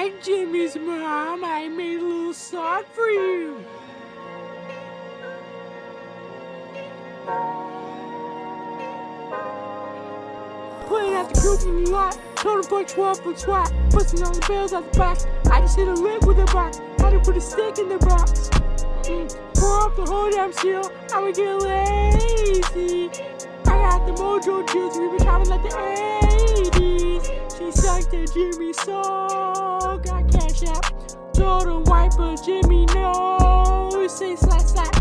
Hi, Jimmy's mom. I made a little song for you. Playing at the group in the lot. Total punch, 12-foot swat. Busting all the bells out the box. I just hit a lick with a box. Had to put a stick in the box. Pour up the whole damn seal. I'ma get lazy. I got the mojo juice. We been traveling like the 80s. She sucked the Jimmy soul. Got cash out. Told her white, but Jimmy knows. Say slap slap.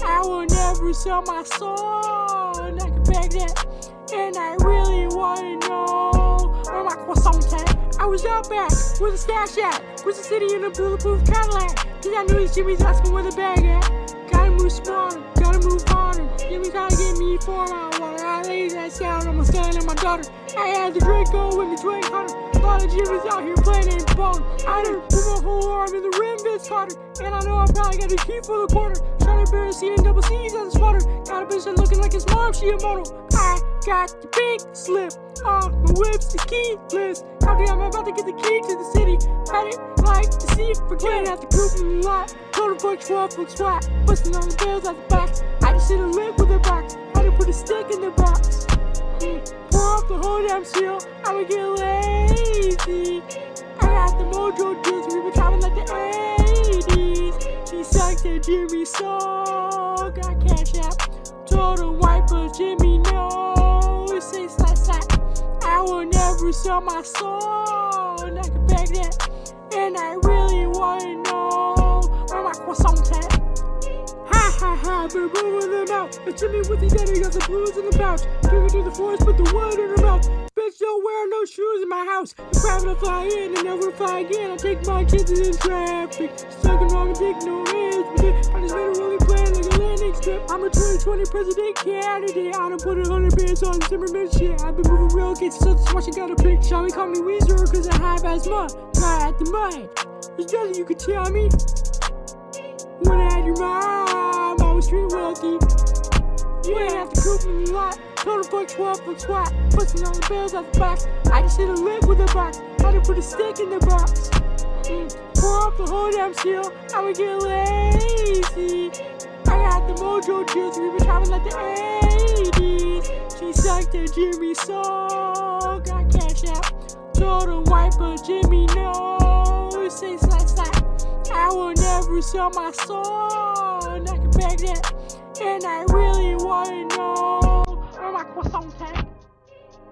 I will never sell my soul. And I can back that. And I really wanna know where my croissant at. I was out back, where's the stash at? Where's the city in a bulletproof Cadillac? Cause I knew these Jimmy's asking where the bag at. Gotta move smarter, gotta move harder. Jimmy gotta get me 4 mile water. I laid that sound on my son and my daughter. I had the Draco with me drink harder. A lot of Jimmy's out here playing and balling. I done put my whole arm in the rim, Vince Carter. And I know I probably got a key for the quarter. Trying to bear a seat in double C's as a spotter. Got a bitch that looking like his mom, she a model. I got the pink slip. My whips is keyless. How damn I'm about to get the key to the city. Had it like to see it, forget at the group in the lot. Total punch, 12-foot swat. Busting all the bells out the box. I just hit a lick with a box. Had to put a stick in the box. Pour up the whole damn seal. I'ma get lazy. I got the mojo juice. We been traveling like the 80s. She sucked the Jimmy soul. Got cash out. Told her white, but Jimmy knows. Say slap slap. I will never sell my soul. And I can back that. And I really wanna know where my croissant at. Ha ha ha, better blow in the mouth. A Jimmy with the daddy got the blues in the pouch. Drinking through the forest, put the wood in her mouth. Bitch, don't wear no shoes in my house. The crab will fly in and never fly again. I take my chances in traffic. Stuck in wrong and take no hands with it. I just made a rolling plan like a landing strip. I'm a 2020 president candidate. I done put 100 bands on Zimmerman shit. I've been moving real cases, so this watch got a pick. Shall we call me Weezer cause I have asthma? Try at the mind. There's nothing you can tell me. When I had your mom, I was street wealthy. You ain't have to coop in the lot. Total punch, 12-foot swat. Busting all the bells out the box. I just hit a lick with a box. Had to put a stick in the box. Pour up the whole damn seal. I'ma get lazy. I got the mojo juice. We been traveling like the 80s. She sucked the Jimmy soul. Got cash out. Told her white, but Jimmy knows. Say slap slap. I will never sell my soul. And I can back that. And I really wanna know where my croissant at.